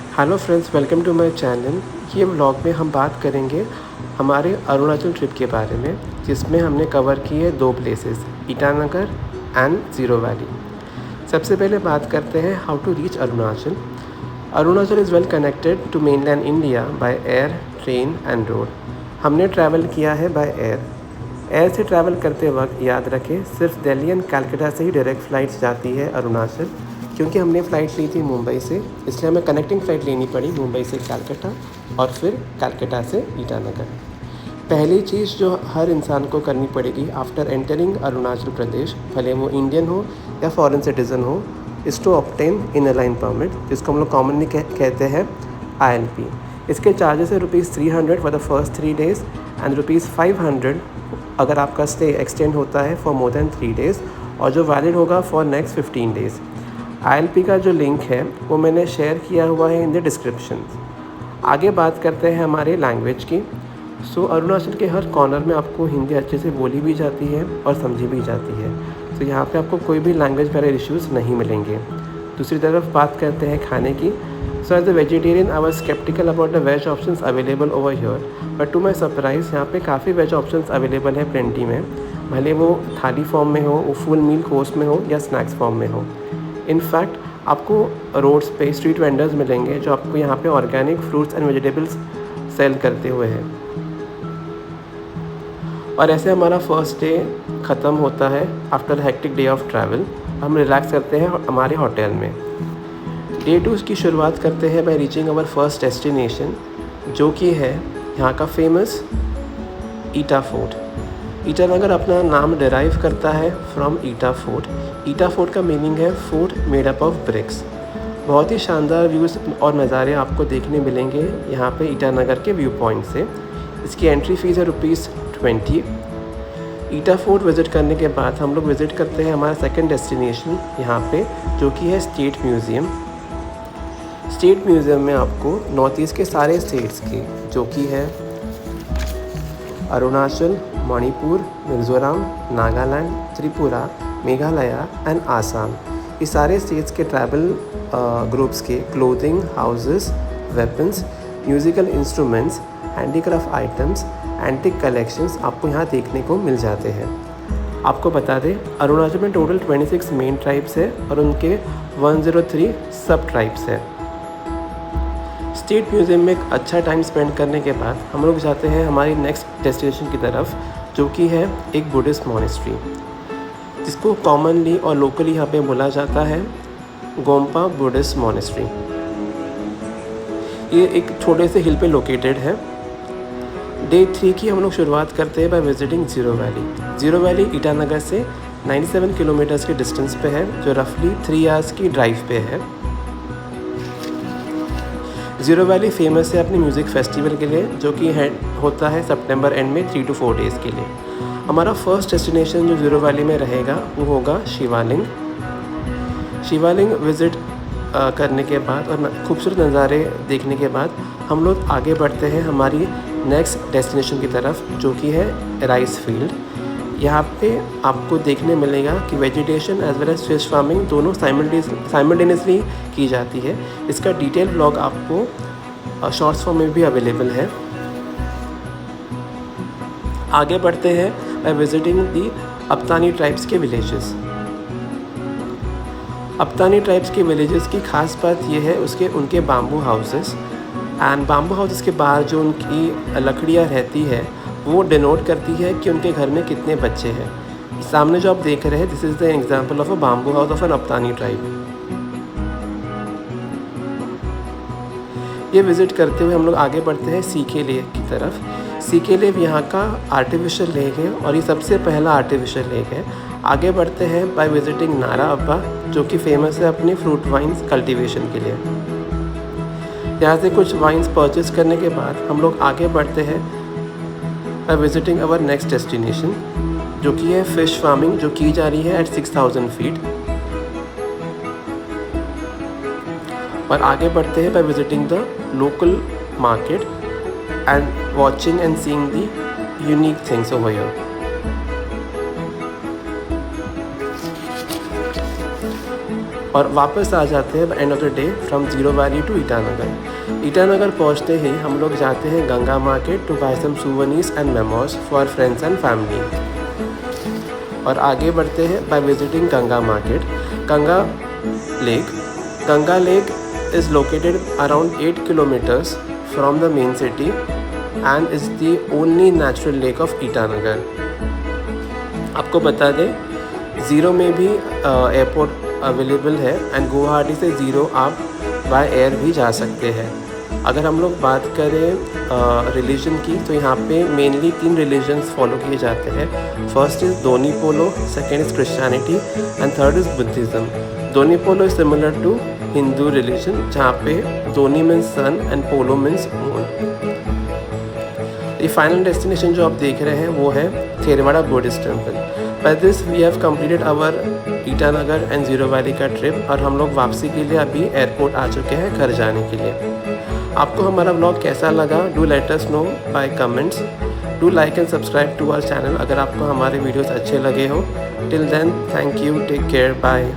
Hello friends, welcome to my channel. ये vlog में हम बात करेंगे हमारे अरुणाचल ट्रिप के बारे में, जिसमें हमने कवर की है 2 places, Itanagar and zero valley. सबसे पहले बात करते हैं how to reach Arunachal. Arunachal is well connected to mainland India by air, train and road. हमने ट्रैवल किया है बाय एयर। एयर से ट्रैवल करते वक्त याद रखें, सिर्फ दिल्ली एंड कलकत्ता से ही डायरेक्ट फ़्लाइट्स जाती है अरुणाचल। क्योंकि हमने फ़्लाइट ली थी मुंबई से, इसलिए हमें कनेक्टिंग फ़्लाइट लेनी पड़ी मुंबई से कलकत्ता और फिर कलकत्ता से ईटानगर। पहली चीज़ जो हर इंसान को करनी पड़ेगी आफ्टर एंटरिंग अरुणाचल प्रदेश, भले वो इंडियन हो या फॉरेन सिटीज़न हो, is to obtain inner line permit, जिसको हम लोग कॉमनली कहते हैं ILP। इसके चार्जेस है ₹300 for the first 3 days and ₹500 अगर आपका स्टे एक्सटेंड होता है फॉर मोर दैन 3 डेज़, और जो वैलिड होगा फॉर नेक्स्ट 15 डेज़। ILP का जो लिंक है वो मैंने शेयर किया हुआ है इन द डिस्क्रिप्शन। आगे बात करते हैं हमारे लैंग्वेज की। अरुणाचल के हर कॉर्नर में आपको हिंदी अच्छे से बोली भी जाती है और समझी भी जाती है। यहाँ पे आपको कोई भी लैंग्वेज बैरियर इश्यूज़ नहीं मिलेंगे। दूसरी तरफ बात करते हैं खाने की। As a vegetarian I was skeptical about the veg options available over here, but to my surprise यहाँ पे काफ़ी वेज ऑप्शंस अवेलेबल है प्लेंटी में, भले वो थाली फॉर्म में हो, वो फुल मील कोर्स में हो या स्नैक्स फॉर्म में हो। इनफैक्ट आपको रोड्स पे स्ट्रीट वेंडर्स मिलेंगे जो आपको यहाँ पे organic fruits and vegetables sale करते हुए हैं। और ऐसे हमारा फर्स्ट डे ख़त्म होता है। After hectic day of travel हम रिलैक्स करते हैं हमारे होटल में। डे 2 की शुरुआत करते हैं by reaching our first destination, जो कि है यहाँ का फेमस ईटा फोर्ट। ईटानगर अपना नाम डिराइव करता है from eta fort. Eta fort का मीनिंग है fort made up of BRICS. बहुत ही शानदार व्यूज़ और नज़ारे आपको देखने मिलेंगे यहाँ पे ईटानगर के व्यू पॉइंट से। इसकी एंट्री फ़ीस है ₹20। ईटा फोर्ट विज़िट करने के बाद हम लोग विज़िट करते हैं हमारा सेकंड डेस्टिनेशन यहाँ पे, जो कि है स्टेट म्यूज़ियम। स्टेट म्यूज़ियम में आपको नॉर्थ ईस्ट के सारे स्टेट्स की, जो कि है अरुणाचल, मणिपुर, मिज़ोरम, नागालैंड, त्रिपुरा, मेघालय एंड आसाम, ये सारे स्टेट्स के ट्राइबल ग्रुप्स के clothing, houses, weapons, musical instruments, handicraft items, antique collections आपको यहाँ देखने को मिल जाते हैं। आपको बता दें, अरुणाचल में टोटल 26 मेन ट्राइब्स है और उनके 103 सब ट्राइब्स है। स्टेट म्यूज़ियम में एक अच्छा टाइम स्पेंड करने के बाद हम लोग जाते हैं हमारी नेक्स्ट डेस्टिनेशन की तरफ, जो कि है एक बुद्धिस्ट मॉनेस्ट्री, जिसको कॉमनली और लोकली यहाँ पे बोला जाता है गोम्पा बुद्धिस्ट मॉनेस्ट्री। ये एक छोटे से हिल पे लोकेटेड है। डे 3 की हम लोग शुरुआत करते हैं by visiting zero valley. Zero valley Itanagar से 97 किलोमीटर्स के डिस्टेंस पे है, जो रफली 3 आवर्स की ड्राइव पे है। ज़ीरो वैली फेमस है अपने म्यूज़िक फेस्टिवल के लिए, जो कि होता है सितंबर एंड में 3 to 4 डेज़ के लिए। हमारा फर्स्ट डेस्टिनेशन जो ज़ीरो वैली में रहेगा वो होगा शिवालिंग। शिवालिंग विज़िट करने के बाद और खूबसूरत नज़ारे देखने के बाद हम लोग आगे बढ़ते हैं हमारी नेक्स्ट डेस्टिनेशन की तरफ, जो कि है राइस फील्ड। यहाँ पे आपको देखने मिलेगा कि vegetation as well as fish farming दोनों साइमल्टेनियसली की जाती है। इसका डिटेल ब्लॉग आपको शॉर्ट्स फॉर्म में भी अवेलेबल है। आगे बढ़ते हैं by visiting the Apatani tribes के विलेजेस। अपतानी ट्राइब्स के विलेजेस की खास बात यह है उनके bamboo houses and bamboo houses के बाहर जो उनकी लकड़ियाँ रहती है वो डिनोट करती है कि उनके घर में कितने बच्चे हैं। सामने जो आप देख रहे हैं, this is the example of a bamboo house of an Apatani tribe. ये विज़िट करते हुए हम लोग आगे बढ़ते हैं सीके लेक की तरफ। सीके लेक यहाँ का आर्टिफिशियल लेक है और ये सबसे पहला आर्टिफिशियल लेक है। आगे बढ़ते हैं बाय विजिटिंग नारा अब्बा, जो कि फेमस है अपनी फ्रूट वाइन्स कल्टीवेशन के लिए। यहाँ से कुछ वाइन्स परचेस करने के बाद हम लोग आगे बढ़ते हैं by visiting our next destination, जो कि है फ़िश फार्मिंग, जो की जा रही है एट 6000 फीट। और आगे बढ़ते हैं by visiting the local market and watching and seeing the unique things over here. और वापस आ जाते हैं end of the day from Ziro valley to Itanagar. Itanagar पहुंचते ही हम लोग जाते हैं Ganga market to buy some souvenirs and mementos for friends and family, और आगे बढ़ते हैं by visiting Ganga market. Ganga lake is located around 8 kilometers from the main city and is the only natural lake of Itanagar. आपको बता दें ज़ीरो में भी airport available है एंड गुवाहाटी से ज़ीरो आप बाय एयर भी जा सकते हैं। अगर हम लोग बात करें रिलीजन की, तो यहाँ पे मेनली 3 रिलीजन्स फॉलो किए जाते हैं। First is Donyi Polo, second is Christianity and third is Buddhism. Donyi Polo is similar to Hindu religion, जहाँ पे Donyi means sun and Polo means moon. ये फाइनल डेस्टिनेशन जो आप देख रहे हैं वो है Theravada Buddhist temple. By this we have completed our Itanagar and zero valley का ट्रिप, और हम लोग वापसी के लिए अभी एयरपोर्ट आ चुके हैं घर जाने के लिए। आपको हमारा व्लॉग कैसा लगा? Do let us know by comments. Do like and subscribe to our channel अगर आपको हमारे वीडियोस अच्छे लगे हो। Till then, thank you, take care, bye.